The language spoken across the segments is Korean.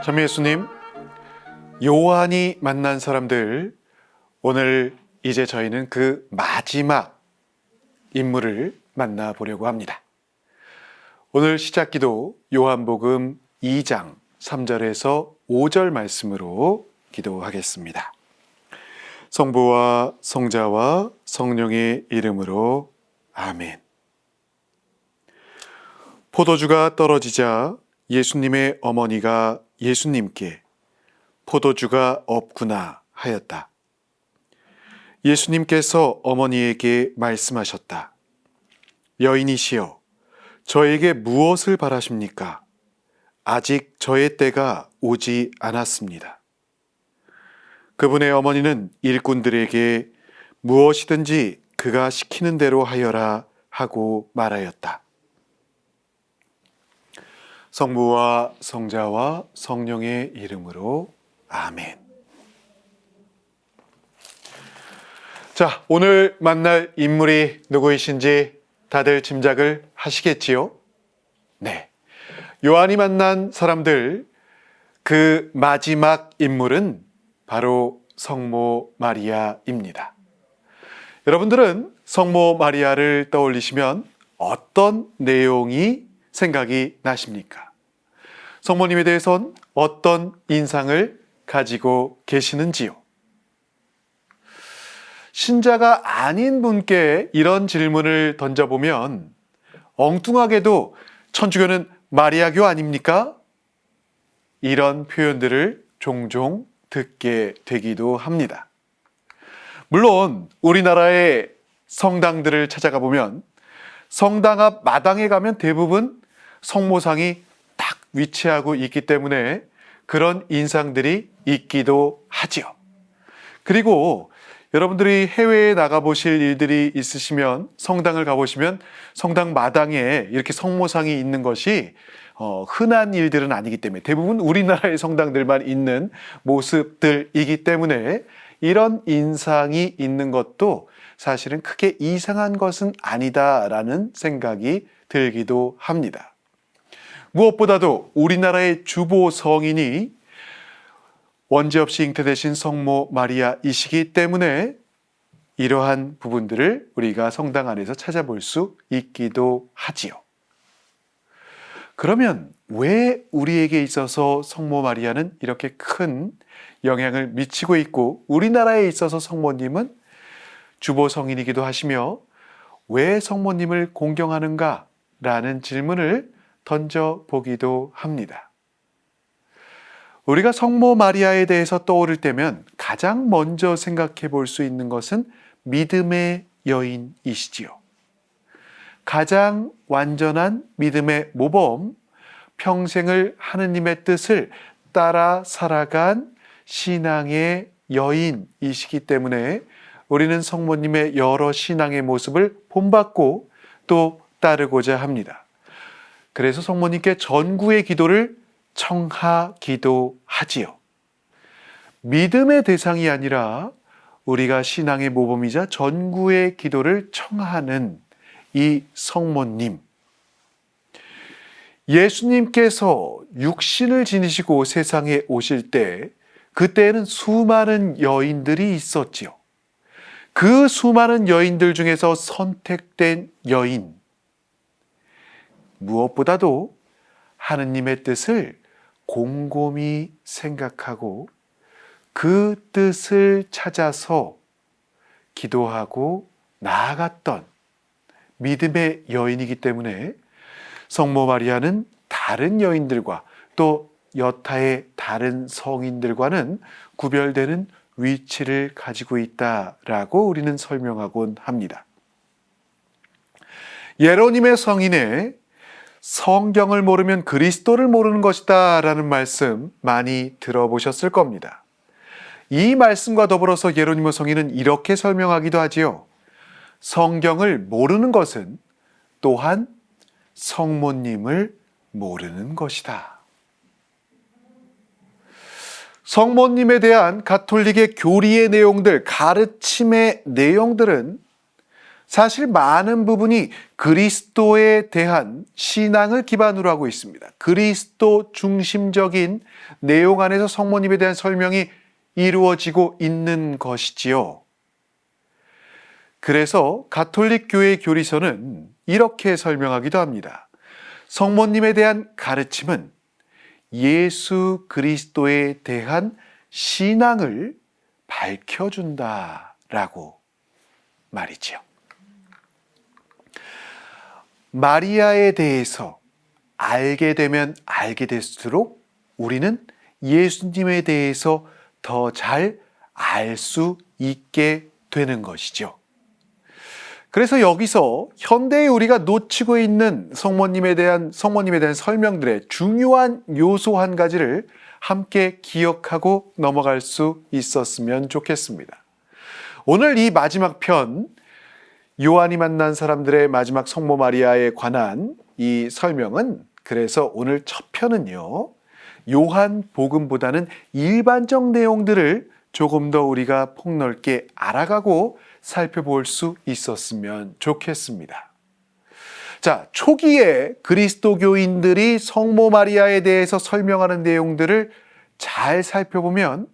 참 예수님, 요한이 만난 사람들, 오늘 이제 저희는 그 마지막 인물을 만나보려고 합니다. 오늘 시작기도 요한복음 2장 3절에서 5절 말씀으로 기도하겠습니다. 성부와 성자와 성령의 이름으로 아멘. 포도주가 떨어지자 예수님의 어머니가 예수님께 포도주가 없구나 하였다. 예수님께서 어머니에게 말씀하셨다. 여인이시여, 저에게 무엇을 바라십니까? 아직 저의 때가 오지 않았습니다. 그분의 어머니는 일꾼들에게 무엇이든지 그가 시키는 대로 하여라 하고 말하였다. 성부와 성자와 성령의 이름으로 아멘. 자, 오늘 만날 인물이 누구이신지 다들 짐작을 하시겠지요? 네. 요한이 만난 사람들, 그 마지막 인물은 바로 성모 마리아입니다. 여러분들은 성모 마리아를 떠올리시면 어떤 내용이 생각이 나십니까? 성모님에 대해선 어떤 인상을 가지고 계시는지요? 신자가 아닌 분께 이런 질문을 던져보면 엉뚱하게도 천주교는 마리아교 아닙니까? 이런 표현들을 종종 듣게 되기도 합니다. 물론 우리나라의 성당들을 찾아가 보면 성당 앞 마당에 가면 대부분 성모상이 딱 위치하고 있기 때문에 그런 인상들이 있기도 하지요. 그리고 여러분들이 해외에 나가보실 일들이 있으시면 성당을 가보시면 성당 마당에 이렇게 성모상이 있는 것이 흔한 일들은 아니기 때문에 대부분 우리나라의 성당들만 있는 모습들이기 때문에 이런 인상이 있는 것도 사실은 크게 이상한 것은 아니다라는 생각이 들기도 합니다. 무엇보다도 우리나라의 주보 성인이 원죄 없이 잉태되신 성모 마리아이시기 때문에 이러한 부분들을 우리가 성당 안에서 찾아볼 수 있기도 하지요. 그러면 왜 우리에게 있어서 성모 마리아는 이렇게 큰 영향을 미치고 있고 우리나라에 있어서 성모님은 주보 성인이기도 하시며 왜 성모님을 공경하는가? 라는 질문을 던져보기도 합니다. 우리가 성모 마리아에 대해서 떠오를 때면 가장 먼저 생각해 볼 수 있는 것은 믿음의 여인이시지요. 가장 완전한 믿음의 모범, 평생을 하느님의 뜻을 따라 살아간 신앙의 여인이시기 때문에 우리는 성모님의 여러 신앙의 모습을 본받고 또 따르고자 합니다. 그래서 성모님께 전구의 기도를 청하기도 하지요. 믿음의 대상이 아니라 우리가 신앙의 모범이자 전구의 기도를 청하는 이 성모님. 예수님께서 육신을 지니시고 세상에 오실 때 그때에는 수많은 여인들이 있었지요. 그 수많은 여인들 중에서 선택된 여인, 무엇보다도 하느님의 뜻을 곰곰이 생각하고 그 뜻을 찾아서 기도하고 나아갔던 믿음의 여인이기 때문에 성모 마리아는 다른 여인들과 또 여타의 다른 성인들과는 구별되는 위치를 가지고 있다라고 우리는 설명하곤 합니다. 예로님의 성인에 성경을 모르면 그리스도를 모르는 것이다 라는 말씀 많이 들어보셨을 겁니다. 이 말씀과 더불어서 예로님의 성인은 이렇게 설명하기도 하지요. 성경을 모르는 것은 또한 성모님을 모르는 것이다. 성모님에 대한 가톨릭의 교리의 내용들, 가르침의 내용들은 사실 많은 부분이 그리스도에 대한 신앙을 기반으로 하고 있습니다. 그리스도 중심적인 내용 안에서 성모님에 대한 설명이 이루어지고 있는 것이지요. 그래서 가톨릭 교회 교리서는 이렇게 설명하기도 합니다. 성모님에 대한 가르침은 예수 그리스도에 대한 신앙을 밝혀준다라고 말이지요. 마리아에 대해서 알게 되면 알게 될수록 우리는 예수님에 대해서 더 잘 알 수 있게 되는 것이죠. 그래서 여기서 현대에 우리가 놓치고 있는 성모님에 대한 설명들의 중요한 요소 한 가지를 함께 기억하고 넘어갈 수 있었으면 좋겠습니다. 오늘 이 마지막 편, 요한이 만난 사람들의 마지막 성모 마리아에 관한 이 설명은, 그래서 오늘 첫 편은요, 요한 복음보다는 일반적 내용들을 조금 더 우리가 폭넓게 알아가고 살펴볼 수 있었으면 좋겠습니다. 자, 초기에 그리스도교인들이 성모 마리아에 대해서 설명하는 내용들을 잘 살펴보면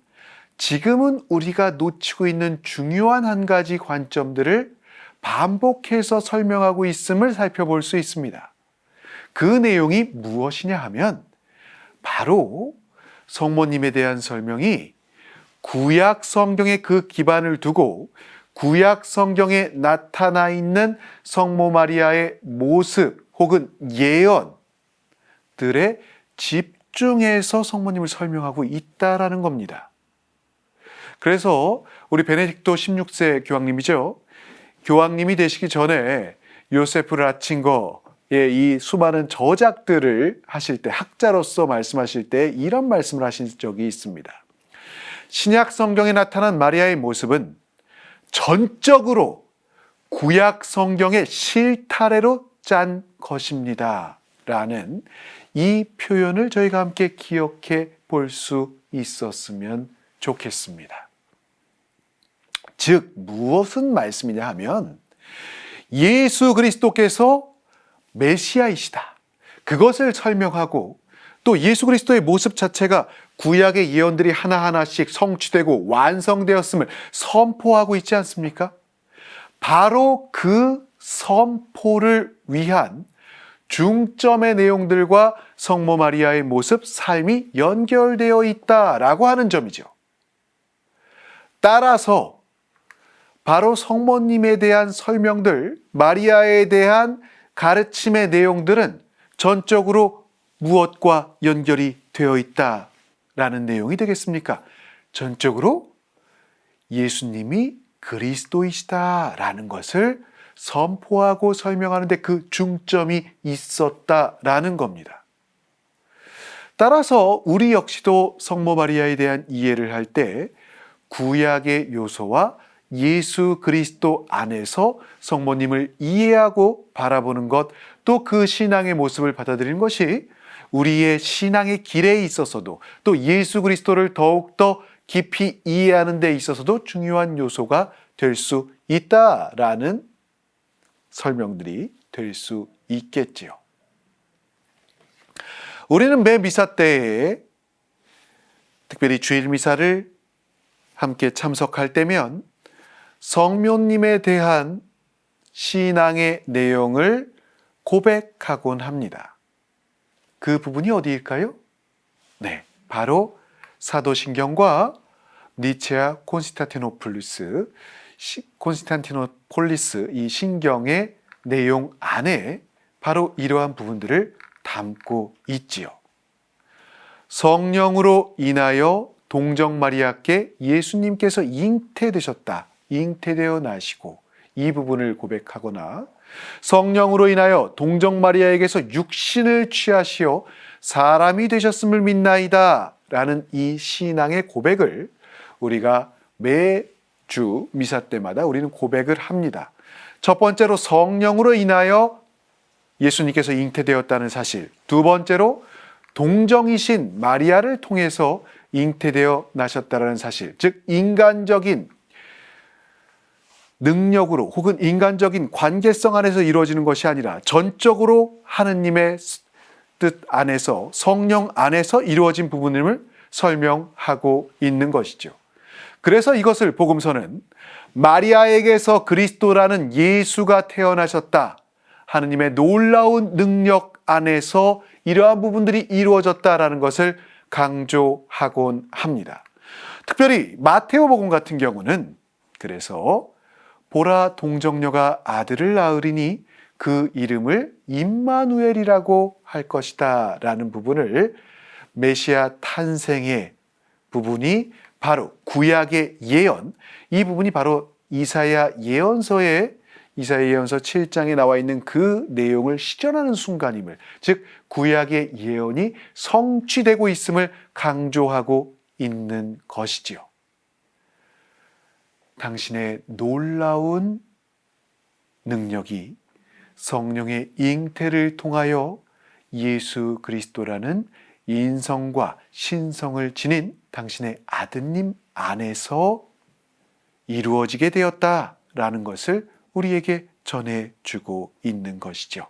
지금은 우리가 놓치고 있는 중요한 한 가지 관점들을 반복해서 설명하고 있음을 살펴볼 수 있습니다. 그 내용이 무엇이냐 하면 바로 성모님에 대한 설명이 구약 성경의 그 기반을 두고 구약 성경에 나타나 있는 성모 마리아의 모습 혹은 예언들에 집중해서 성모님을 설명하고 있다라는 겁니다. 그래서 우리 베네딕토 16세 교황님이죠. 교황님이 되시기 전에 요세프 라칭거의 이 수많은 저작들을 하실 때, 학자로서 말씀하실 때 이런 말씀을 하신 적이 있습니다. 신약 성경에 나타난 마리아의 모습은 전적으로 구약 성경의 실타래로 짠 것입니다 라는 이 표현을 저희가 함께 기억해 볼 수 있었으면 좋겠습니다. 즉 무엇은 말씀이냐 하면 예수 그리스도께서 메시아이시다, 그것을 설명하고 또 예수 그리스도의 모습 자체가 구약의 예언들이 하나하나씩 성취되고 완성되었음을 선포하고 있지 않습니까? 바로 그 선포를 위한 중점의 내용들과 성모 마리아의 모습, 삶이 연결되어 있다라고 하는 점이죠. 따라서 바로 성모님에 대한 설명들, 마리아에 대한 가르침의 내용들은 전적으로 무엇과 연결이 되어 있다라는 내용이 되겠습니까? 전적으로 예수님이 그리스도이시다라는 것을 선포하고 설명하는데 그 중점이 있었다라는 겁니다. 따라서 우리 역시도 성모 마리아에 대한 이해를 할 때 구약의 요소와 예수 그리스도 안에서 성모님을 이해하고 바라보는 것, 또 그 신앙의 모습을 받아들이는 것이 우리의 신앙의 길에 있어서도 또 예수 그리스도를 더욱더 깊이 이해하는 데 있어서도 중요한 요소가 될 수 있다라는 설명들이 될 수 있겠지요. 우리는 매 미사 때에, 특별히 주일 미사를 함께 참석할 때면 성모님에 대한 신앙의 내용을 고백하곤 합니다. 그 부분이 어디일까요? 네, 바로 사도신경과 니체아 콘스탄티노폴리스 이 신경의 내용 안에 바로 이러한 부분들을 담고 있지요. 성령으로 인하여 동정 마리아께 예수님께서 잉태되어 나시고, 이 부분을 고백하거나 성령으로 인하여 동정 마리아에게서 육신을 취하시어 사람이 되셨음을 믿나이다 라는 이 신앙의 고백을 우리가 매주 미사 때마다 우리는 고백을 합니다. 첫 번째로 성령으로 인하여 예수님께서 잉태되었다는 사실, 두 번째로 동정이신 마리아를 통해서 잉태되어 나셨다는 사실, 즉 인간적인 능력으로 혹은 인간적인 관계성 안에서 이루어지는 것이 아니라 전적으로 하느님의 뜻 안에서, 성령 안에서 이루어진 부분임을 설명하고 있는 것이죠. 그래서 이것을 복음서는 마리아에게서 그리스도라는 예수가 태어나셨다, 하느님의 놀라운 능력 안에서 이러한 부분들이 이루어졌다라는 것을 강조하곤 합니다. 특별히 마테오 복음 같은 경우는 그래서 보라, 동정녀가 아들을 낳으리니 그 이름을 임마누엘이라고 할 것이다 라는 부분을, 메시아 탄생의 부분이 바로 구약의 예언, 이 부분이 바로 이사야 예언서 7장에 나와 있는 그 내용을 실현하는 순간임을, 즉 구약의 예언이 성취되고 있음을 강조하고 있는 것이지요. 당신의 놀라운 능력이 성령의 잉태를 통하여 예수 그리스도라는 인성과 신성을 지닌 당신의 아드님 안에서 이루어지게 되었다라는 것을 우리에게 전해주고 있는 것이죠.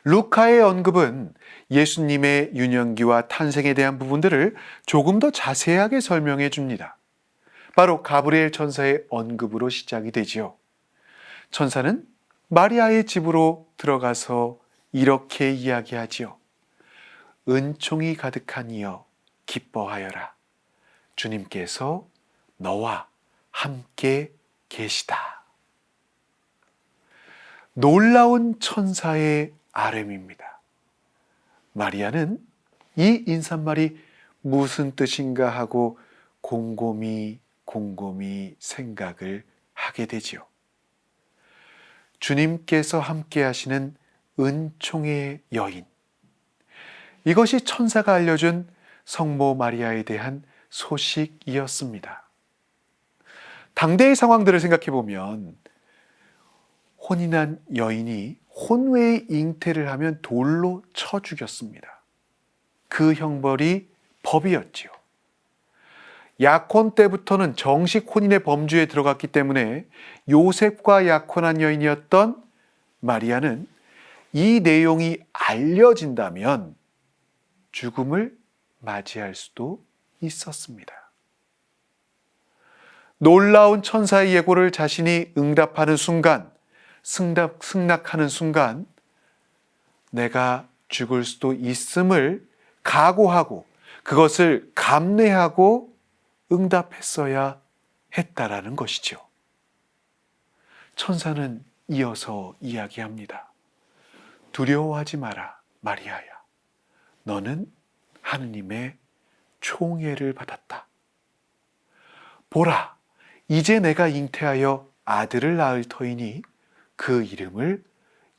루카의 언급은 예수님의 유년기와 탄생에 대한 부분들을 조금 더 자세하게 설명해 줍니다. 바로 가브리엘 천사의 언급으로 시작이 되지요. 천사는 마리아의 집으로 들어가서 이렇게 이야기하지요. 은총이 가득한 이여 기뻐하여라. 주님께서 너와 함께 계시다. 놀라운 천사의 아뢰입니다. 마리아는 이 인사말이 무슨 뜻인가 하고 곰곰이 생각을 하게 되지요. 주님께서 함께 하시는 은총의 여인, 이것이 천사가 알려준 성모 마리아에 대한 소식이었습니다. 당대의 상황들을 생각해 보면 혼인한 여인이 혼외의 잉태를 하면 돌로 쳐 죽였습니다. 그 형벌이 법이었지요. 약혼 때부터는 정식 혼인의 범주에 들어갔기 때문에 요셉과 약혼한 여인이었던 마리아는 이 내용이 알려진다면 죽음을 맞이할 수도 있었습니다. 놀라운 천사의 예고를 자신이 응답하는 순간, 승낙하는 순간 내가 죽을 수도 있음을 각오하고 그것을 감내하고 응답했어야 했다라는 것이죠. 천사는 이어서 이야기합니다. 두려워하지 마라, 마리아야. 너는 하느님의 총애를 받았다. 보라, 이제 내가 잉태하여 아들을 낳을 터이니 그 이름을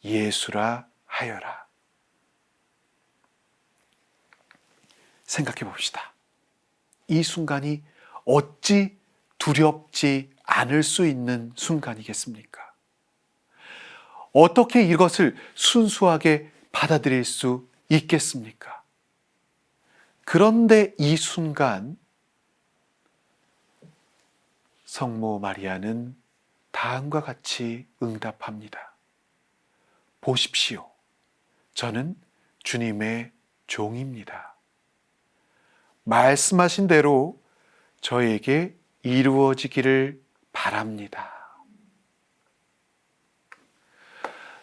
예수라 하여라. 생각해 봅시다. 이 순간이 어찌 두렵지 않을 수 있는 순간이겠습니까? 어떻게 이것을 순수하게 받아들일 수 있겠습니까? 그런데 이 순간 성모 마리아는 다음과 같이 응답합니다. 보십시오. 저는 주님의 종입니다. 말씀하신 대로 저에게 이루어지기를 바랍니다.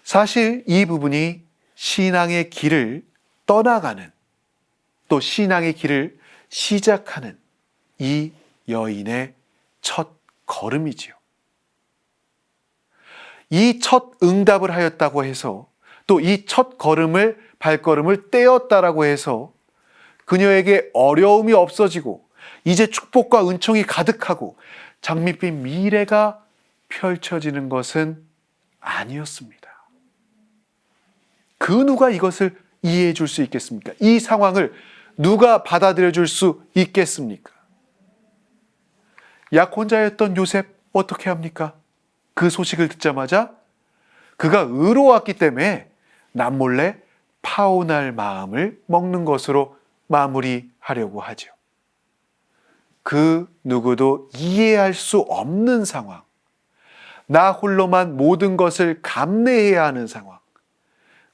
사실 이 부분이 신앙의 길을 떠나가는, 또 신앙의 길을 시작하는 이 여인의 첫 걸음이지요. 이 첫 응답을 하였다고 해서, 또 이 첫 발걸음을 떼었다라고 해서 그녀에게 어려움이 없어지고 이제 축복과 은총이 가득하고 장밋빛 미래가 펼쳐지는 것은 아니었습니다. 그 누가 이것을 이해해 줄 수 있겠습니까? 이 상황을 누가 받아들여 줄 수 있겠습니까? 약혼자였던 요셉 어떻게 합니까? 그 소식을 듣자마자 그가 의로웠기 때문에 남몰래 파혼할 마음을 먹는 것으로 마무리하려고 하죠. 그 누구도 이해할 수 없는 상황, 나 홀로만 모든 것을 감내해야 하는 상황,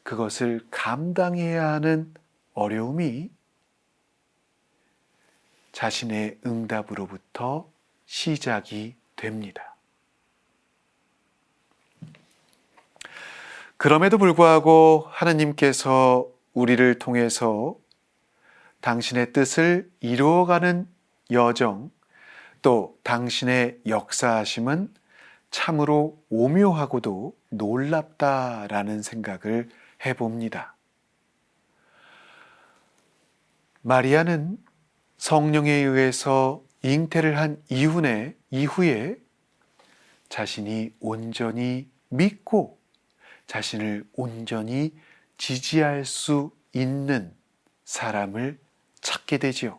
그것을 감당해야 하는 어려움이 자신의 응답으로부터 시작이 됩니다. 그럼에도 불구하고 하나님께서 우리를 통해서 당신의 뜻을 이루어가는 여정, 또 당신의 역사하심은 참으로 오묘하고도 놀랍다라는 생각을 해봅니다. 마리아는 성령에 의해서 잉태를 한 이후에 자신이 온전히 믿고 자신을 온전히 지지할 수 있는 사람을 찾게 되지요.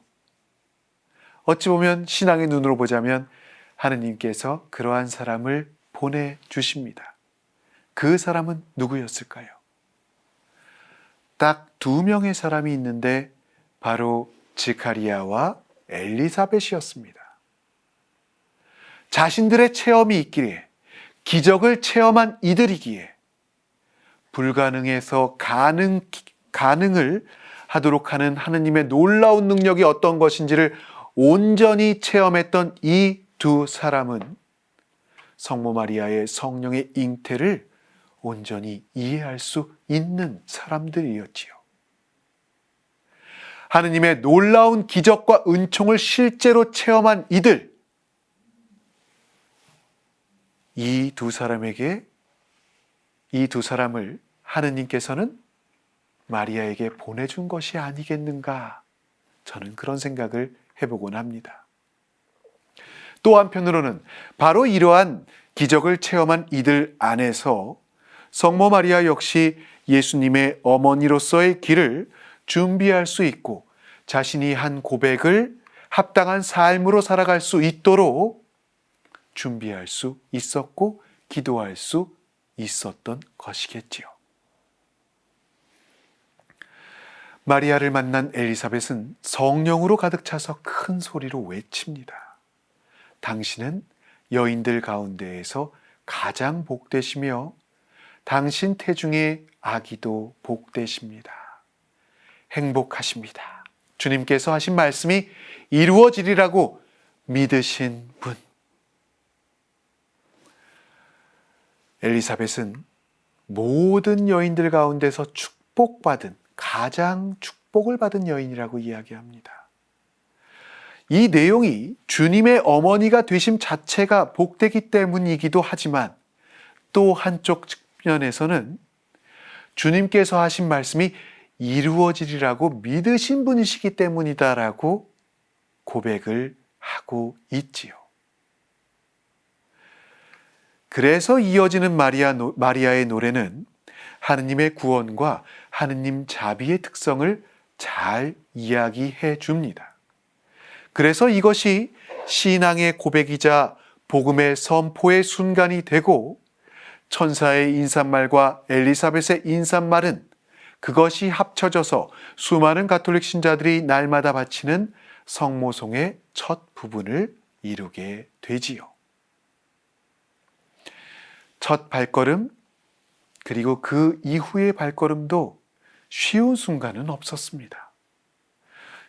어찌 보면 신앙의 눈으로 보자면 하느님께서 그러한 사람을 보내주십니다. 그 사람은 누구였을까요? 딱 2명의 사람이 있는데 바로 지카리아와 엘리사벳이었습니다. 자신들의 체험이 있기에, 기적을 체험한 이들이기에 불가능에서 가능을 하도록 하는 하느님의 놀라운 능력이 어떤 것인지를 온전히 체험했던 이 2 사람은 성모 마리아의 성령의 잉태를 온전히 이해할 수 있는 사람들이었지요. 하느님의 놀라운 기적과 은총을 실제로 체험한 이들, 이 2 사람에게, 이 2 사람을 하느님께서는 마리아에게 보내준 것이 아니겠는가, 저는 그런 생각을 해보곤 합니다. 또 한편으로는 바로 이러한 기적을 체험한 이들 안에서 성모 마리아 역시 예수님의 어머니로서의 길을 준비할 수 있고 자신이 한 고백을 합당한 삶으로 살아갈 수 있도록 준비할 수 있었고 기도할 수 있었던 것이겠지요. 마리아를 만난 엘리사벳은 성령으로 가득 차서 큰 소리로 외칩니다. 당신은 여인들 가운데에서 가장 복되시며 당신 태중의 아기도 복되십니다. 행복하십니다. 주님께서 하신 말씀이 이루어지리라고 믿으신 분. 엘리사벳은 모든 여인들 가운데서 가장 축복을 받은 여인이라고 이야기합니다. 이 내용이 주님의 어머니가 되심 자체가 복되기 때문이기도 하지만 또 한쪽 측면에서는 주님께서 하신 말씀이 이루어지리라고 믿으신 분이시기 때문이다라고 고백을 하고 있지요. 그래서 이어지는 마리아의 노래는 하느님의 구원과 하느님 자비의 특성을 잘 이야기해 줍니다. 그래서 이것이 신앙의 고백이자 복음의 선포의 순간이 되고 천사의 인사말과 엘리사벳의 인사말은 그것이 합쳐져서 수많은 가톨릭 신자들이 날마다 바치는 성모송의 첫 부분을 이루게 되지요. 첫 발걸음 그리고 그 이후의 발걸음도 쉬운 순간은 없었습니다.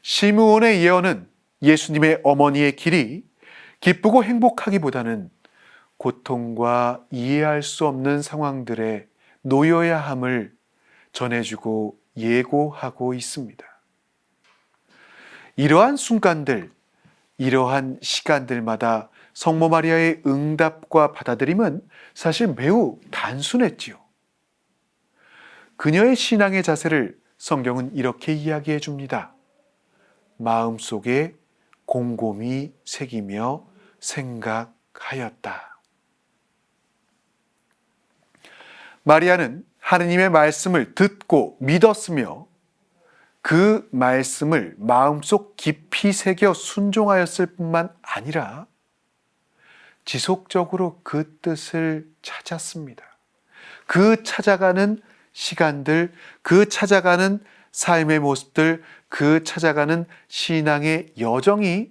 시므온의 예언은 예수님의 어머니의 길이 기쁘고 행복하기보다는 고통과 이해할 수 없는 상황들에 놓여야 함을 전해주고 예고하고 있습니다. 이러한 순간들, 이러한 시간들마다 성모 마리아의 응답과 받아들임은 사실 매우 단순했지요. 그녀의 신앙의 자세를 성경은 이렇게 이야기해 줍니다. 마음속에 곰곰이 새기며 생각하였다. 마리아는 하느님의 말씀을 듣고 믿었으며 그 말씀을 마음속 깊이 새겨 순종하였을 뿐만 아니라 지속적으로 그 뜻을 찾았습니다. 그 찾아가는 시간들, 그 찾아가는 삶의 모습들, 그 찾아가는 신앙의 여정이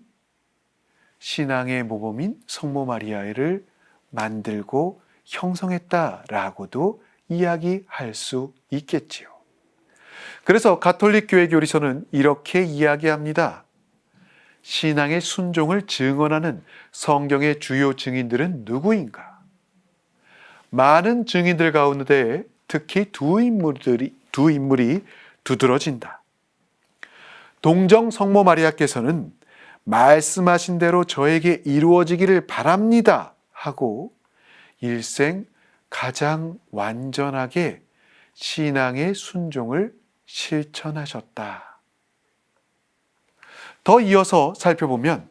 신앙의 모범인 성모 마리아를 만들고 형성했다라고도 이야기할 수 있겠지요. 그래서 가톨릭 교회 교리서는 이렇게 이야기합니다. 신앙의 순종을 증언하는 성경의 주요 증인들은 누구인가? 많은 증인들 가운데 특히 두 인물이 두드러진다. 동정 성모 마리아께서는 말씀하신 대로 저에게 이루어지기를 바랍니다 하고 일생 가장 완전하게 신앙의 순종을 실천하셨다. 더 이어서 살펴보면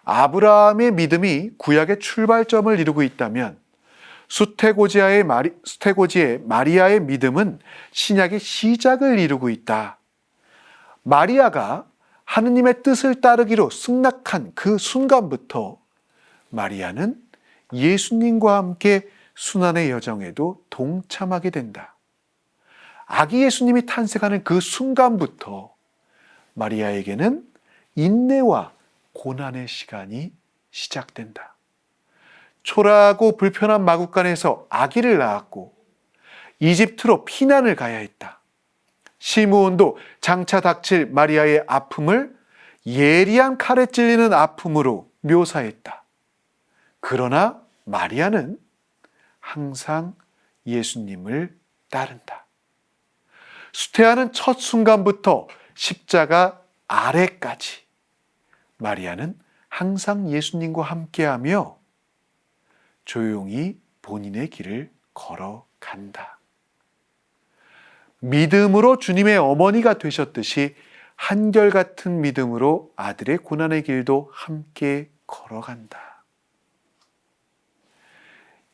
아브라함의 믿음이 구약의 출발점을 이루고 있다면 수태고지의 마리아의 믿음은 신약의 시작을 이루고 있다. 마리아가 하느님의 뜻을 따르기로 승낙한 그 순간부터 마리아는 예수님과 함께 순환의 여정에도 동참하게 된다. 아기 예수님이 탄생하는 그 순간부터 마리아에게는 인내와 고난의 시간이 시작된다. 초라하고 불편한 마국간에서 아기를 낳았고 이집트로 피난을 가야 했다. 시므온도 장차 닥칠 마리아의 아픔을 예리한 칼에 찔리는 아픔으로 묘사했다. 그러나 마리아는 항상 예수님을 따른다. 수태하는 첫 순간부터 십자가 아래까지 마리아는 항상 예수님과 함께하며 조용히 본인의 길을 걸어간다. 믿음으로 주님의 어머니가 되셨듯이 한결같은 믿음으로 아들의 고난의 길도 함께 걸어간다.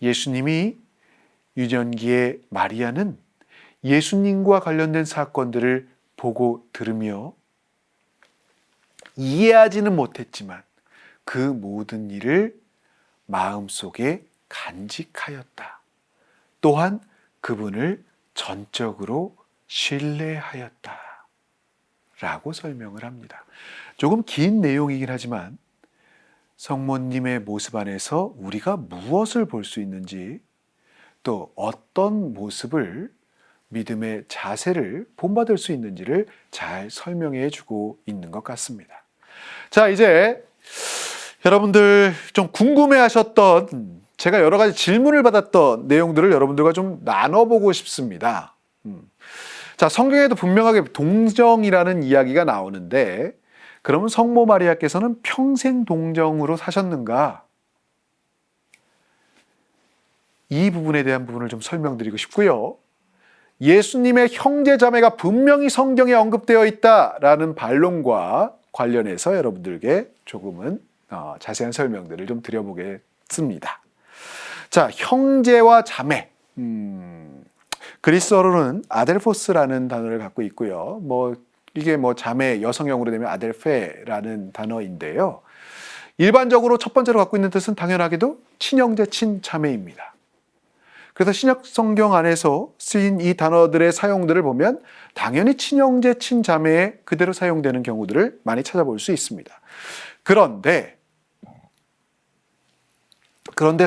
예수님이 유년기에 마리아는 예수님과 관련된 사건들을 보고 들으며 이해하지는 못했지만 그 모든 일을 마음속에 간직하였다. 또한 그분을 전적으로 신뢰하였다. 라고 설명을 합니다. 조금 긴 내용이긴 하지만 성모님의 모습 안에서 우리가 무엇을 볼 수 있는지 또 어떤 모습을 믿음의 자세를 본받을 수 있는지를 잘 설명해 주고 있는 것 같습니다. 자, 이제 여러분들 좀 궁금해 하셨던 제가 여러 가지 질문을 받았던 내용들을 여러분들과 좀 나눠보고 싶습니다. 자, 성경에도 분명하게 동정이라는 이야기가 나오는데 그러면 성모 마리아께서는 평생 동정으로 사셨는가? 이 부분에 대한 부분을 좀 설명드리고 싶고요. 예수님의 형제 자매가 분명히 성경에 언급되어 있다라는 반론과 관련해서 여러분들께 조금은 자세한 설명들을 좀 드려보겠습니다. 자, 형제와 자매. 그리스어로는 아델포스라는 단어를 갖고 있고요. 이게 자매 여성형으로 되면 아델페라는 단어인데요. 일반적으로 첫 번째로 갖고 있는 뜻은 당연하게도 친형제, 친자매입니다. 그래서 신약 성경 안에서 쓰인 이 단어들의 사용들을 보면 당연히 친형제, 친자매에 그대로 사용되는 경우들을 많이 찾아볼 수 있습니다. 그런데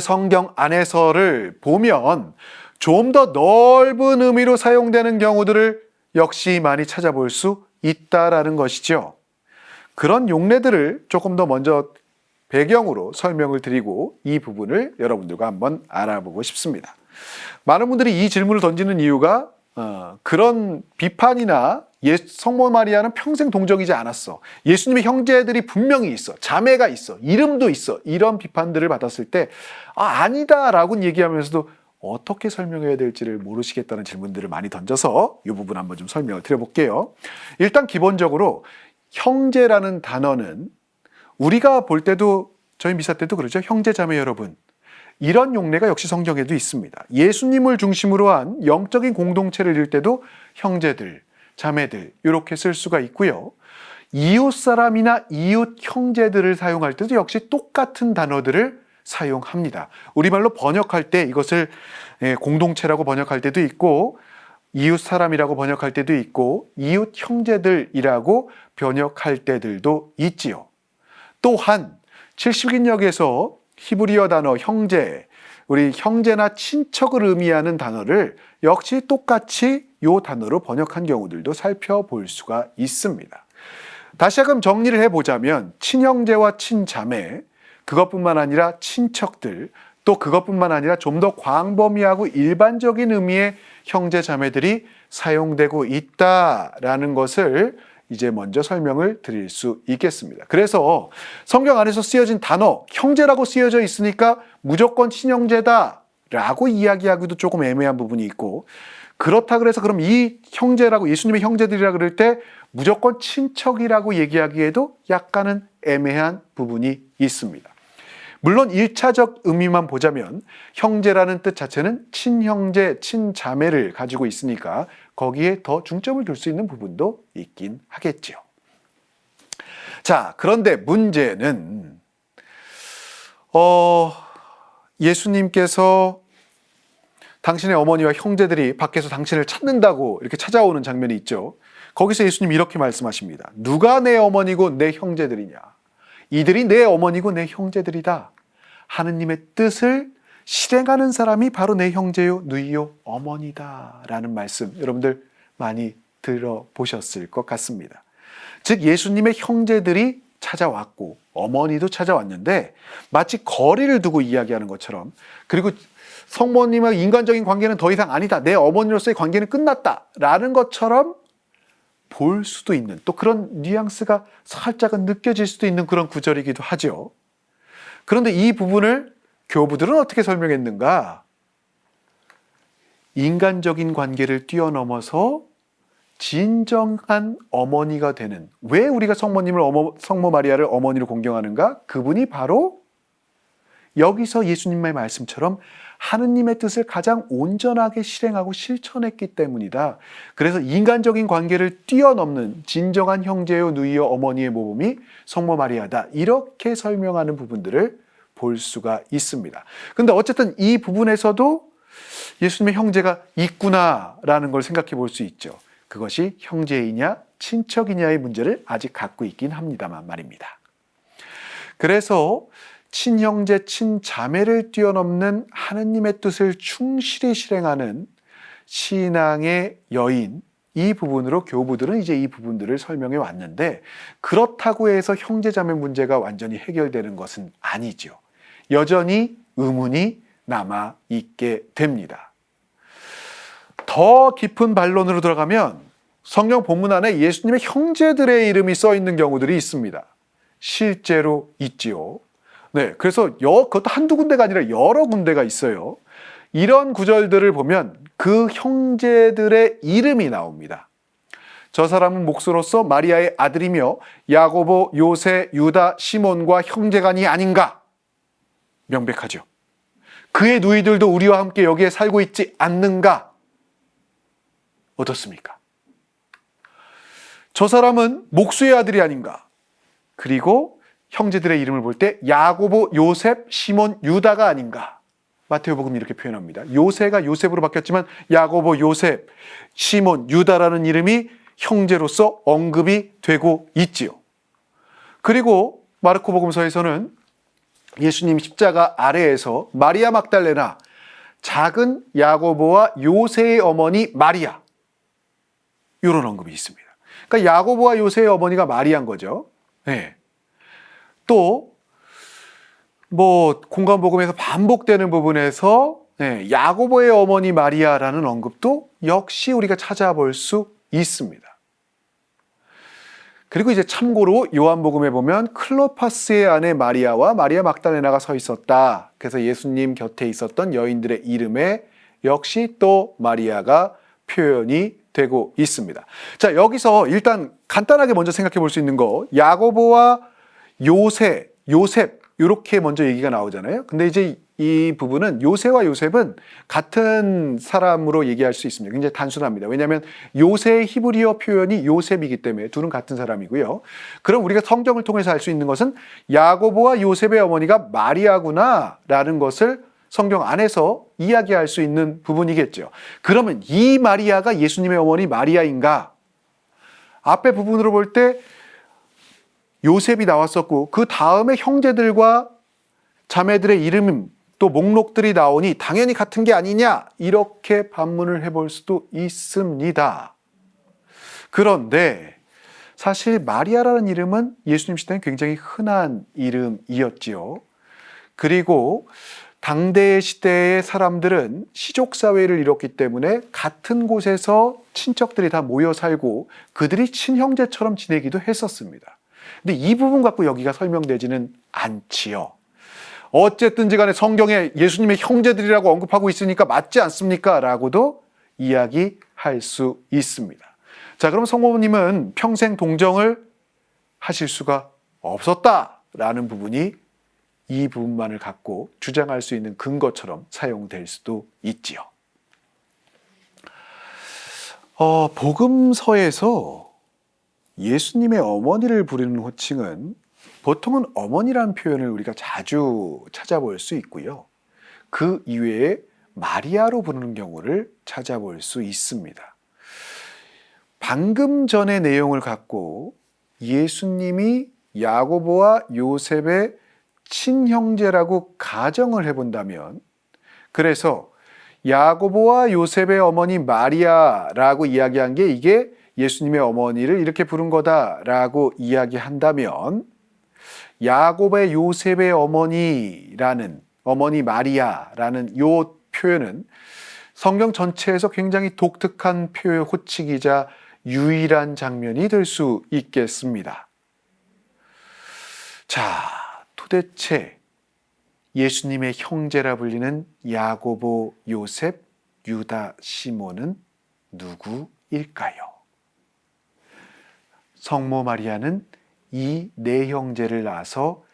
성경 안에서를 보면 좀 더 넓은 의미로 사용되는 경우들을 역시 많이 찾아볼 수 있다라는 것이죠. 그런 용례들을 조금 더 먼저 배경으로 설명을 드리고 이 부분을 여러분들과 한번 알아보고 싶습니다. 많은 분들이 이 질문을 던지는 이유가 그런 비판이나 성모 마리아는 평생 동정이지 않았어. 예수님의 형제들이 분명히 있어. 자매가 있어. 이름도 있어. 이런 비판들을 받았을 때 아니다라고 얘기하면서도 어떻게 설명해야 될지를 모르시겠다는 질문들을 많이 던져서 이 부분 한번 좀 설명을 드려볼게요. 일단 기본적으로 형제라는 단어는 우리가 볼 때도 저희 미사 때도 그러죠. 형제 자매 여러분. 이런 용례가 역시 성경에도 있습니다. 예수님을 중심으로 한 영적인 공동체를 이룰 때도 형제들, 자매들 이렇게 쓸 수가 있고요. 이웃 사람이나 이웃 형제들을 사용할 때도 역시 똑같은 단어들을 사용합니다. 우리말로 번역할 때 이것을 공동체라고 번역할 때도 있고 이웃 사람이라고 번역할 때도 있고 이웃 형제들이라고 번역할 때들도 있지요. 또한 70인역에서 히브리어 단어 형제, 우리 형제나 친척을 의미하는 단어를 역시 똑같이 이 단어로 번역한 경우들도 살펴볼 수가 있습니다. 다시 한번 정리를 해보자면 친형제와 친자매, 그것뿐만 아니라 친척들, 또 그것뿐만 아니라 좀 더 광범위하고 일반적인 의미의 형제 자매들이 사용되고 있다라는 것을 이제 먼저 설명을 드릴 수 있겠습니다. 그래서 성경 안에서 쓰여진 단어 형제라고 쓰여져 있으니까 무조건 친형제다라고 이야기하기도 조금 애매한 부분이 있고, 그렇다 그래서 그럼 이 형제라고 예수님의 형제들이라 그럴 때 무조건 친척이라고 얘기하기에도 약간은 애매한 부분이 있습니다. 물론 1차적 의미만 보자면 형제라는 뜻 자체는 친형제, 친자매를 가지고 있으니까 거기에 더 중점을 둘 수 있는 부분도 있긴 하겠죠. 자, 그런데 문제는 예수님께서 당신의 어머니와 형제들이 밖에서 당신을 찾는다고 이렇게 찾아오는 장면이 있죠. 거기서 예수님이 이렇게 말씀하십니다. 누가 내 어머니고 내 형제들이냐? 이들이 내 어머니고 내 형제들이다. 하느님의 뜻을 실행하는 사람이 바로 내 형제요, 누이요, 어머니다. 라는 말씀 여러분들 많이 들어보셨을 것 같습니다. 즉 예수님의 형제들이 찾아왔고 어머니도 찾아왔는데 마치 거리를 두고 이야기하는 것처럼, 그리고 성모님과 인간적인 관계는 더 이상 아니다. 내 어머니로서의 관계는 끝났다. 라는 것처럼 볼 수도 있는, 또 그런 뉘앙스가 살짝은 느껴질 수도 있는 그런 구절이기도 하죠. 그런데 이 부분을 교부들은 어떻게 설명했는가? 인간적인 관계를 뛰어넘어서 진정한 어머니가 되는, 왜 우리가 성모 마리아를 어머니로 공경하는가? 그분이 바로 여기서 예수님의 말씀처럼 하느님의 뜻을 가장 온전하게 실행하고 실천했기 때문이다. 그래서 인간적인 관계를 뛰어넘는 진정한 형제요, 누이요, 어머니의 모범이 성모 마리아다. 이렇게 설명하는 부분들을 볼 수가 있습니다. 그런데 어쨌든 이 부분에서도 예수님의 형제가 있구나라는 걸 생각해 볼 수 있죠. 그것이 형제이냐 친척이냐의 문제를 아직 갖고 있긴 합니다만 말입니다. 그래서 친형제, 친자매를 뛰어넘는 하느님의 뜻을 충실히 실행하는 신앙의 여인, 이 부분으로 교부들은 이제 이 부분들을 설명해 왔는데, 그렇다고 해서 형제자매 문제가 완전히 해결되는 것은 아니죠. 여전히 의문이 남아 있게 됩니다. 더 깊은 반론으로 들어가면 성경 본문 안에 예수님의 형제들의 이름이 써 있는 경우들이 있습니다. 실제로 있지요. 네, 그래서 그것도 한두 군데가 아니라 여러 군데가 있어요. 이런 구절들을 보면 그 형제들의 이름이 나옵니다. 저 사람은 목수로서 마리아의 아들이며 야고보, 요세, 유다, 시몬과 형제간이 아닌가? 명백하죠. 그의 누이들도 우리와 함께 여기에 살고 있지 않는가? 어떻습니까? 저 사람은 목수의 아들이 아닌가? 그리고 형제들의 이름을 볼 때 야고보, 요셉, 시몬, 유다가 아닌가? 마태복음이 이렇게 표현합니다. 요세가 요셉으로 바뀌었지만 야고보, 요셉, 시몬, 유다라는 이름이 형제로서 언급이 되고 있지요. 그리고 마르코복음서에서는 예수님 십자가 아래에서 마리아 막달레나, 작은 야고보와 요세의 어머니 마리아, 이런 언급이 있습니다. 그러니까 야고보와 요세의 어머니가 마리아인 거죠. 네. 또 공관복음에서 반복되는 부분에서 야고보의 어머니 마리아라는 언급도 역시 우리가 찾아볼 수 있습니다. 그리고 이제 참고로 요한복음에 보면 클로파스의 아내 마리아와 마리아 막달레나가 서 있었다. 그래서 예수님 곁에 있었던 여인들의 이름에 역시 또 마리아가 표현이 되고 있습니다. 자, 여기서 일단 간단하게 먼저 생각해 볼 수 있는 거, 야고보와 요셉 이렇게 먼저 얘기가 나오잖아요. 근데 이제 이 부분은 요세와 요셉은 같은 사람으로 얘기할 수 있습니다. 굉장히 단순합니다. 왜냐하면 요세의 히브리어 표현이 요셉이기 때문에 둘은 같은 사람이고요. 그럼 우리가 성경을 통해서 알 수 있는 것은 야고보와 요셉의 어머니가 마리아구나 라는 것을 성경 안에서 이야기할 수 있는 부분이겠죠. 그러면 이 마리아가 예수님의 어머니 마리아인가? 앞에 부분으로 볼 때 요셉이 나왔었고 그 다음에 형제들과 자매들의 이름 또 목록들이 나오니 당연히 같은 게 아니냐 이렇게 반문을 해볼 수도 있습니다. 그런데 사실 마리아라는 이름은 예수님 시대는 굉장히 흔한 이름이었지요. 그리고 당대 시대의 사람들은 시족사회를 이뤘기 때문에 같은 곳에서 친척들이 다 모여 살고 그들이 친형제처럼 지내기도 했었습니다. 근데 이 부분 갖고 여기가 설명되지는 않지요. 어쨌든지 간에 성경에 예수님의 형제들이라고 언급하고 있으니까 맞지 않습니까? 라고도 이야기할 수 있습니다. 자, 그럼 성모님은 평생 동정을 하실 수가 없었다라는 부분이 이 부분만을 갖고 주장할 수 있는 근거처럼 사용될 수도 있지요. 복음서에서 예수님의 어머니를 부르는 호칭은 보통은 어머니라는 표현을 우리가 자주 찾아볼 수 있고요. 그 이외에 마리아로 부르는 경우를 찾아볼 수 있습니다. 방금 전의 내용을 갖고 예수님이 야고보와 요셉의 친형제라고 가정을 해본다면, 그래서 야고보와 요셉의 어머니 마리아라고 이야기한 게 이게 예수님의 어머니를 이렇게 부른 거다라고 이야기한다면, 야곱의 요셉의 어머니라는 어머니 마리아라는 요 표현은 성경 전체에서 굉장히 독특한 표현 호칭이자 유일한 장면이 될 수 있겠습니다. 자, 도대체 예수님의 형제라 불리는 야고보, 요셉, 유다, 시몬은 누구일까요? 성모 마리아는 이 네 형제를 낳아서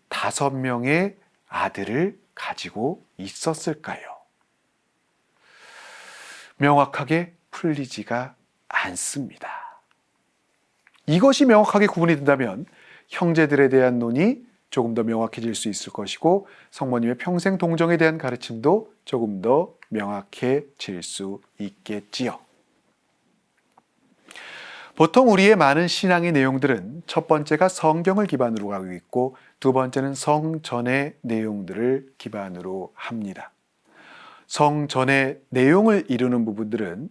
5명의 아들을 가지고 있었을까요? 명확하게 풀리지가 않습니다. 이것이 명확하게 구분이 된다면 형제들에 대한 논이 조금 더 명확해질 수 있을 것이고 성모님의 평생 동정에 대한 가르침도 조금 더 명확해질 수 있겠지요. 보통 우리의 많은 신앙의 내용들은 첫 번째가 성경을 기반으로 가고 있고 두 번째는 성전의 내용들을 기반으로 합니다. 성전의 내용을 이루는 부분들은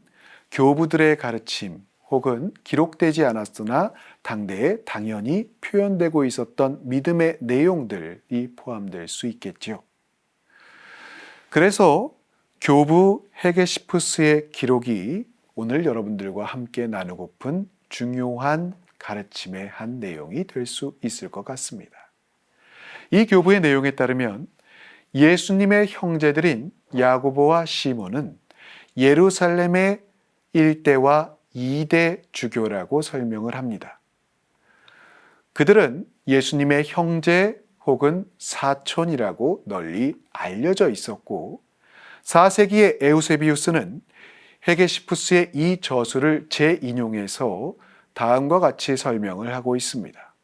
교부들의 가르침 혹은 기록되지 않았으나 당대에 당연히 표현되고 있었던 믿음의 내용들이 포함될 수 있겠지요. 그래서 교부 헤게시푸스의 기록이 오늘 여러분들과 함께 나누고픈 중요한 가르침의 한 내용이 될 수 있을 것 같습니다. 이 교부의 내용에 따르면 예수님의 형제들인 야고보와 시몬은 예루살렘의 1대와 2대 주교라고 설명을 합니다. 그들은 예수님의 형제 혹은 사촌이라고 널리 알려져 있었고 4세기의 에우세비우스는 헤게시푸스의 이 저수를 재인용해서 다음과 같이 설명을 하고 있습니다.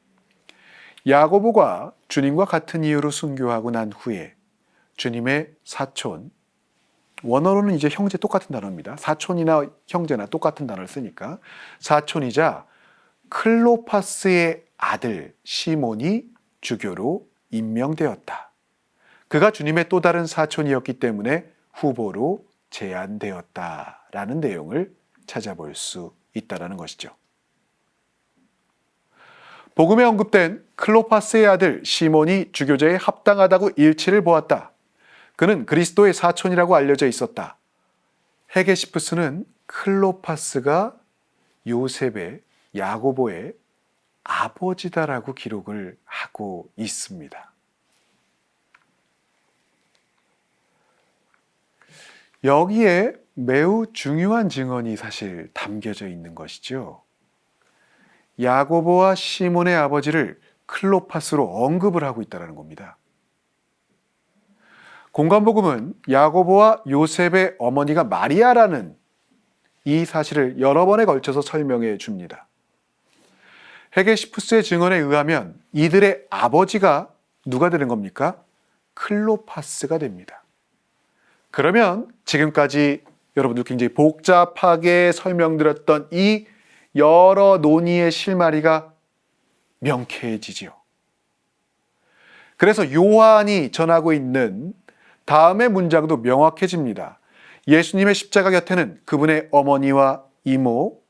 야고보가 주님과 같은 이유로 순교하고 난 후에 주님의 사촌, 원어로는 이제 형제 똑같은 단어입니다. 사촌이나 형제나 똑같은 단어를 쓰니까 사촌이자 클로파스의 아들 시몬이 주교로 임명되었다. 그가 주님의 또 다른 사촌이었기 때문에 후보로 제안되었다라는 내용을 찾아볼 수 있다는 것이죠. 복음에 언급된 클로파스의 아들 시몬이 주교제에 합당하다고 일치를 보았다. 그는 그리스도의 사촌이라고 알려져 있었다. 헤게시푸스는 클로파스가 요셉의 야고보의 아버지다라고 기록을 하고 있습니다. 여기에 매우 중요한 증언이 사실 담겨져 있는 것이죠. 야고보와 시몬의 아버지를 클로파스로 언급을 하고 있다는 겁니다. 공관복음은 야고보와 요셉의 어머니가 마리아라는 이 사실을 여러 번에 걸쳐서 설명해 줍니다. 헤게시푸스의 증언에 의하면 이들의 아버지가 누가 되는 겁니까? 클로파스가 됩니다. 그러면 지금까지 여러분들 굉장히 복잡하게 설명드렸던 이 여러 논의의 실마리가 명쾌해지지요. 그래서 요한이 전하고 있는 다음의 문장도 명확해집니다. 예수님의 십자가 곁에는 그분의 어머니와 이모,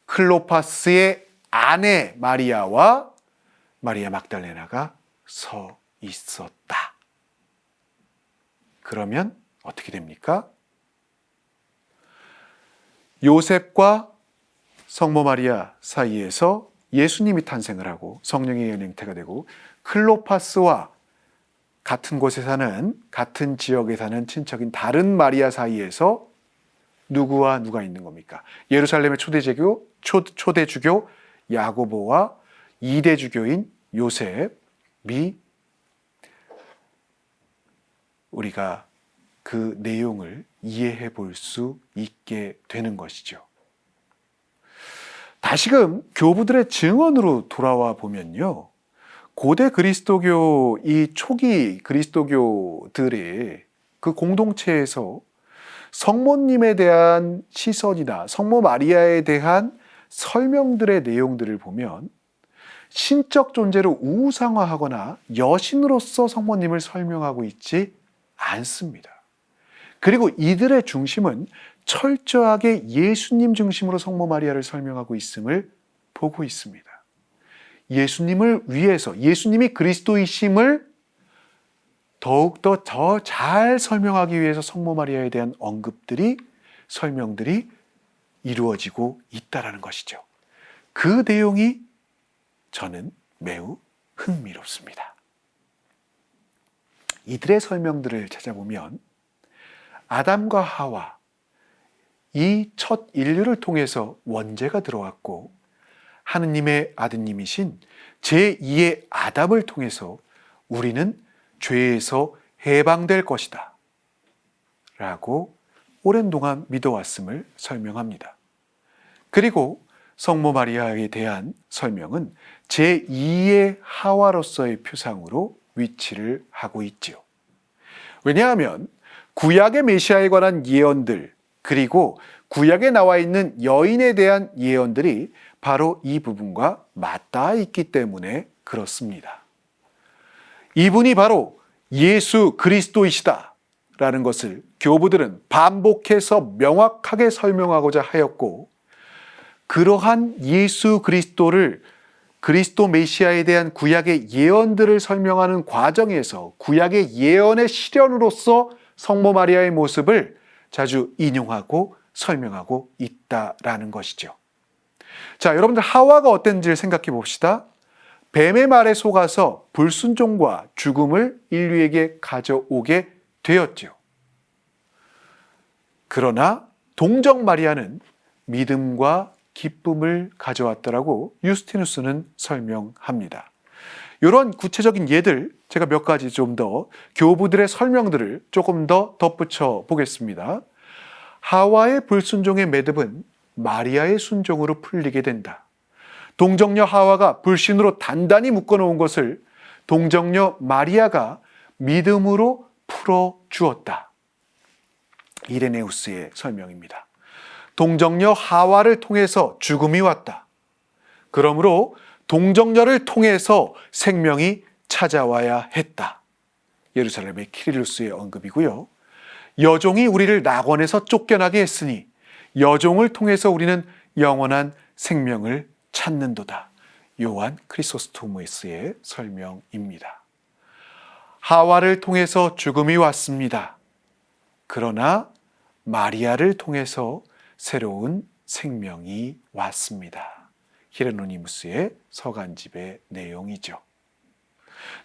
클로파스의 아내 마리아와 마리아 막달레나가 서 있었다. 그러면 어떻게 됩니까? 요셉과 성모 마리아 사이에서 예수님이 탄생을 하고 성령의 연행태가 되고, 클로파스와 같은 곳에 사는, 같은 지역에 사는 친척인 다른 마리아 사이에서 누구와 누가 있는 겁니까? 예루살렘의 초대주교 야고보와 2대 주교인 요셉이, 우리가 그 내용을 이해해 볼 수 있게 되는 것이죠. 다시금 교부들의 증언으로 돌아와 보면요, 고대 그리스도교, 이 초기 그리스도교들의 그 공동체에서 성모님에 대한 시선이나 성모 마리아에 대한 설명들의 내용들을 보면 신적 존재로 우상화하거나 여신으로서 성모님을 설명하고 있지 않습니다. 그리고 이들의 중심은 철저하게 예수님 중심으로 성모 마리아를 설명하고 있음을 보고 있습니다. 예수님을 위해서, 예수님이 그리스도이심을 더욱더 더 잘 설명하기 위해서 성모 마리아에 대한 언급들이, 설명들이 이루어지고 있다는 것이죠. 그 내용이 저는 매우 흥미롭습니다. 이들의 설명들을 찾아보면 아담과 하와, 이 첫 인류를 통해서 원죄가 들어왔고 하느님의 아드님이신 제2의 아담을 통해서 우리는 죄에서 해방될 것이다 라고 오랜 동안 믿어왔음을 설명합니다. 그리고 성모 마리아에 대한 설명은 제2의 하와로서의 표상으로 위치를 하고 있지요. 왜냐하면 구약의 메시아에 관한 예언들, 그리고 구약에 나와 있는 여인에 대한 예언들이 바로 이 부분과 맞닿아 있기 때문에 그렇습니다. 이분이 바로 예수 그리스도이시다 라는 것을 교부들은 반복해서 명확하게 설명하고자 하였고, 그러한 예수 그리스도를, 그리스도 메시아에 대한 구약의 예언들을 설명하는 과정에서 구약의 예언의 실현으로서 성모 마리아의 모습을 자주 인용하고 설명하고 있다라는 것이죠. 자, 여러분들 하와가 어땠는지를 생각해 봅시다. 뱀의 말에 속아서 불순종과 죽음을 인류에게 가져오게 되었죠. 그러나 동정 마리아는 믿음과 기쁨을 가져왔더라고 유스티누스는 설명합니다. 이런 구체적인 예들, 제가 몇 가지 좀 더 교부들의 설명들을 조금 더 덧붙여 보겠습니다. 하와의 불순종의 매듭은 마리아의 순종으로 풀리게 된다. 동정녀 하와가 불신으로 단단히 묶어놓은 것을 동정녀 마리아가 믿음으로 풀어주었다. 이레네우스의 설명입니다. 동정녀 하와를 통해서 죽음이 왔다. 그러므로 동정녀를 통해서 생명이 찾아와야 했다. 예루살렘의 키릴루스의 언급이고요. 여종이 우리를 낙원에서 쫓겨나게 했으니 여종을 통해서 우리는 영원한 생명을 찾는도다. 요한 크리소스토무스의 설명입니다. 하와를 통해서 죽음이 왔습니다. 그러나 마리아를 통해서 새로운 생명이 왔습니다. 히레노니무스의 서간집의 내용이죠.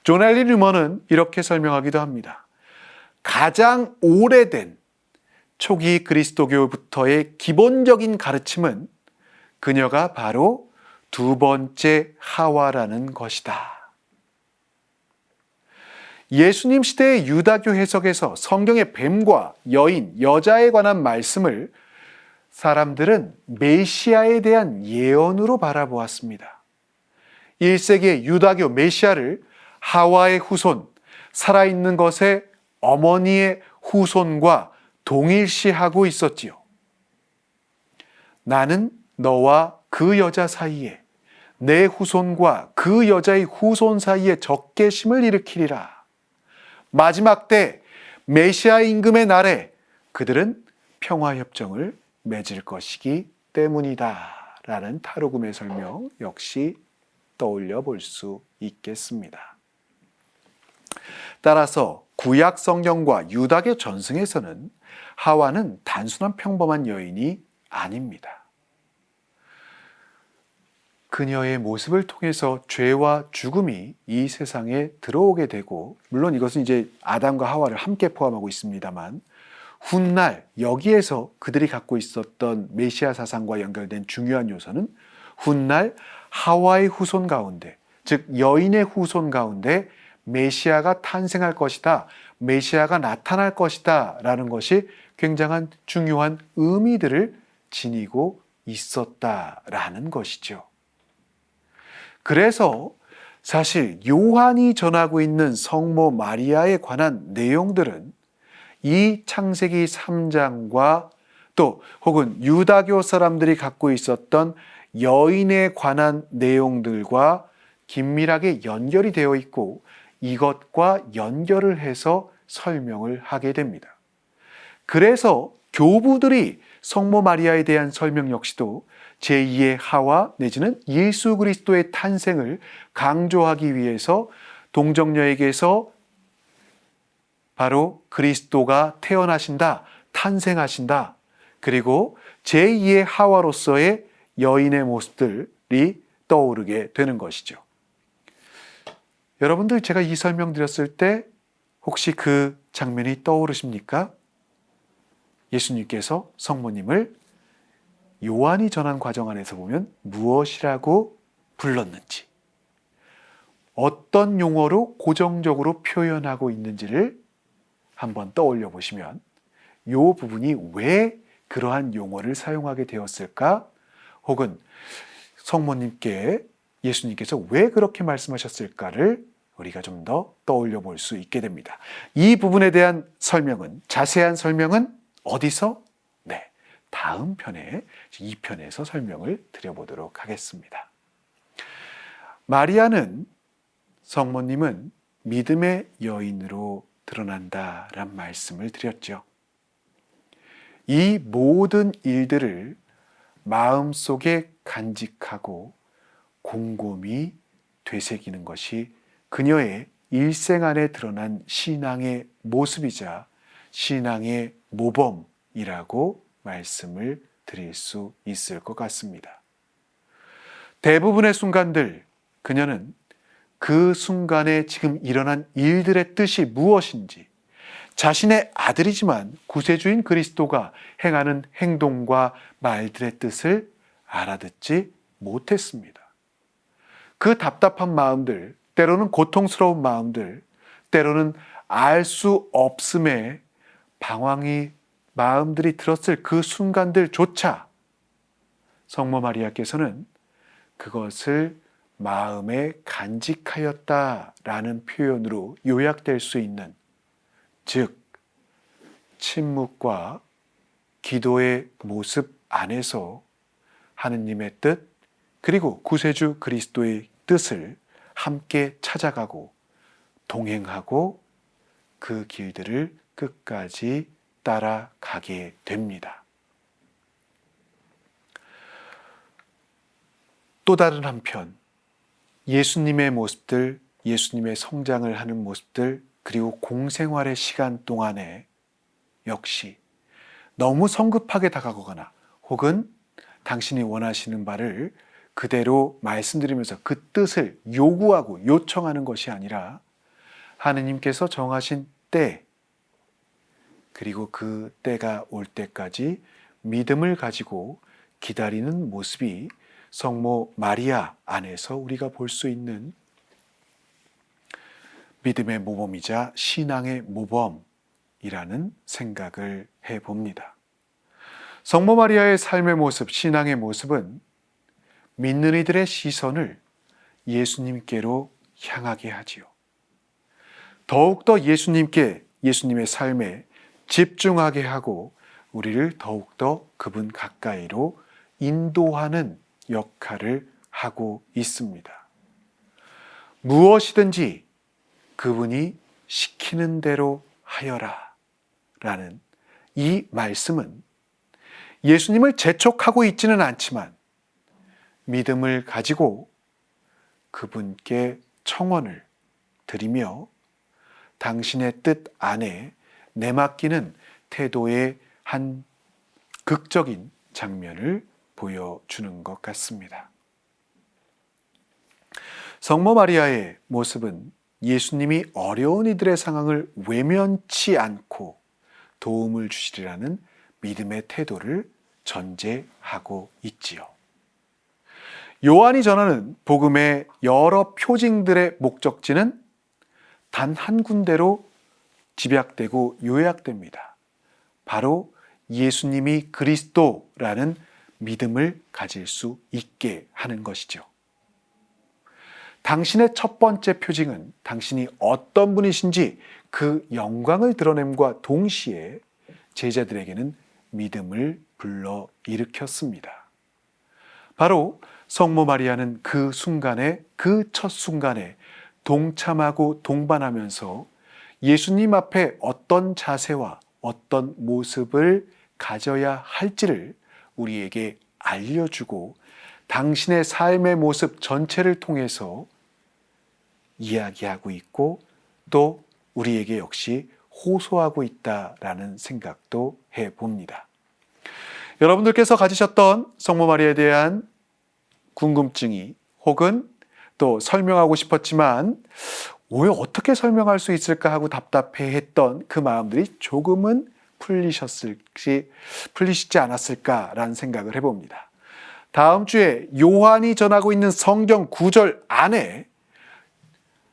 존 앨리 뉴먼은 이렇게 설명하기도 합니다. 가장 오래된 초기 그리스도교부터의 기본적인 가르침은 그녀가 바로 두 번째 하와라는 것이다. 예수님 시대의 유다교 해석에서 성경의 뱀과 여인, 여자에 관한 말씀을 사람들은 메시아에 대한 예언으로 바라보았습니다. 1세기의 유다교 메시아를 하와의 후손, 살아있는 것의 어머니의 후손과 동일시하고 있었지요. 나는 너와 그 여자 사이에 내 후손과 그 여자의 후손 사이에 적개심을 일으키리라. 마지막 때 메시아 임금의 날에 그들은 평화협정을 맺을 것이기 때문이다 라는 타르굼의 설명 역시 떠올려 볼 수 있겠습니다. 따라서 구약 성경과 유다계 전승에서는 하와는 단순한 평범한 여인이 아닙니다. 그녀의 모습을 통해서 죄와 죽음이 이 세상에 들어오게 되고, 물론 이것은 이제 아담과 하와를 함께 포함하고 있습니다만, 훗날 여기에서 그들이 갖고 있었던 메시아 사상과 연결된 중요한 요소는 훗날 하와의 후손 가운데, 즉 여인의 후손 가운데 메시아가 탄생할 것이다, 메시아가 나타날 것이다 라는 것이 굉장한 중요한 의미들을 지니고 있었다라는 것이죠. 그래서 사실 요한이 전하고 있는 성모 마리아에 관한 내용들은 이 창세기 3장과 또 혹은 유다교 사람들이 갖고 있었던 여인에 관한 내용들과 긴밀하게 연결이 되어 있고, 이것과 연결을 해서 설명을 하게 됩니다. 그래서 교부들이 성모 마리아에 대한 설명 역시도 제2의 하와 내지는 예수 그리스도의 탄생을 강조하기 위해서 동정녀에게서 바로 그리스도가 태어나신다, 탄생하신다, 그리고 제2의 하와로서의 여인의 모습들이 떠오르게 되는 것이죠. 여러분들, 제가 이 설명 드렸을 때 혹시 그 장면이 떠오르십니까? 예수님께서 성모님을 요한이 전한 과정 안에서 보면 무엇이라고 불렀는지, 어떤 용어로 고정적으로 표현하고 있는지를 한번 떠올려 보시면 이 부분이 왜 그러한 용어를 사용하게 되었을까? 혹은 성모님께 예수님께서 왜 그렇게 말씀하셨을까를 우리가 좀 더 떠올려 볼 수 있게 됩니다. 이 부분에 대한 설명은, 자세한 설명은 어디서? 네, 다음 편에 2편에서 설명을 드려보도록 하겠습니다. 마리아는, 성모님은 믿음의 여인으로 드러난다란 말씀을 드렸죠. 이 모든 일들을 마음속에 간직하고 곰곰이 되새기는 것이 그녀의 일생 안에 드러난 신앙의 모습이자 신앙의 모범이라고 말씀을 드릴 수 있을 것 같습니다. 대부분의 순간들, 그녀는 그 순간에 지금 일어난 일들의 뜻이 무엇인지, 자신의 아들이지만 구세주인 그리스도가 행하는 행동과 말들의 뜻을 알아듣지 못했습니다. 그 답답한 마음들, 때로는 고통스러운 마음들, 때로는 알 수 없음에 방황이 마음들이 들었을 그 순간들조차 성모 마리아께서는 그것을 마음에 간직하였다라는 표현으로 요약될 수 있는, 즉 침묵과 기도의 모습 안에서 하느님의 뜻, 그리고 구세주 그리스도의 뜻을 함께 찾아가고 동행하고 그 길들을 끝까지 따라가게 됩니다. 또 다른 한편 예수님의 모습들, 예수님의 성장을 하는 모습들, 그리고 공생활의 시간 동안에 역시 너무 성급하게 다가가거나 혹은 당신이 원하시는 바를 그대로 말씀드리면서 그 뜻을 요구하고 요청하는 것이 아니라 하느님께서 정하신 때, 그리고 그 때가 올 때까지 믿음을 가지고 기다리는 모습이 성모 마리아 안에서 우리가 볼 수 있는 믿음의 모범이자 신앙의 모범이라는 생각을 해봅니다. 성모 마리아의 삶의 모습, 신앙의 모습은 믿는 이들의 시선을 예수님께로 향하게 하지요. 더욱더 예수님께, 예수님의 삶에 집중하게 하고 우리를 더욱더 그분 가까이로 인도하는 역할을 하고 있습니다. 무엇이든지 그분이 시키는 대로 하여라 라는 이 말씀은 예수님을 재촉하고 있지는 않지만 믿음을 가지고 그분께 청원을 드리며 당신의 뜻 안에 내맡기는 태도의 한 극적인 장면을 보여주는 것 같습니다. 성모 마리아의 모습은 예수님이 어려운 이들의 상황을 외면치 않고 도움을 주시리라는 믿음의 태도를 전제하고 있지요. 요한이 전하는 복음의 여러 표징들의 목적지는 단 한 군데로 집약되고 요약됩니다. 바로 예수님이 그리스도라는 믿음을 가질 수 있게 하는 것이죠. 당신의 첫 번째 표징은 당신이 어떤 분이신지 그 영광을 드러냄과 동시에 제자들에게는 믿음을 불러일으켰습니다. 바로 성모 마리아는 그 순간에, 그 첫 순간에 동참하고 동반하면서 예수님 앞에 어떤 자세와 어떤 모습을 가져야 할지를 우리에게 알려주고 당신의 삶의 모습 전체를 통해서 이야기하고 있고 또 우리에게 역시 호소하고 있다라는 생각도 해봅니다. 여러분들께서 가지셨던 성모 마리아에 대한 궁금증이 혹은 또 설명하고 싶었지만 왜 어떻게 설명할 수 있을까 하고 답답해했던 그 마음들이 조금은 풀리시지 않았을까라는 생각을 해봅니다. 다음 주에 요한이 전하고 있는 성경 구절 안에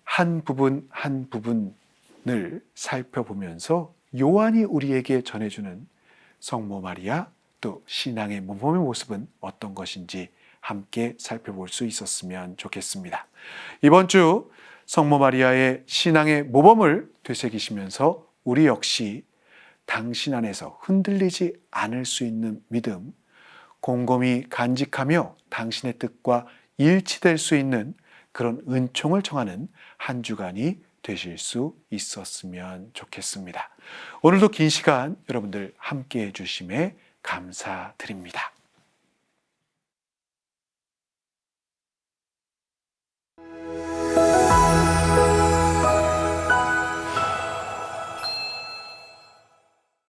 한 부분 한 부분을 살펴보면서 요한이 우리에게 전해주는 성모 마리아 또 신앙의 모범의 모습은 어떤 것인지 함께 살펴볼 수 있었으면 좋겠습니다. 이번 주 성모 마리아의 신앙의 모범을 되새기시면서 우리 역시 당신 안에서 흔들리지 않을 수 있는 믿음, 곰곰이 간직하며 당신의 뜻과 일치될 수 있는 그런 은총을 청하는 한 주간이 되실 수 있었으면 좋겠습니다. 오늘도 긴 시간 여러분들 함께해 주심에 감사드립니다.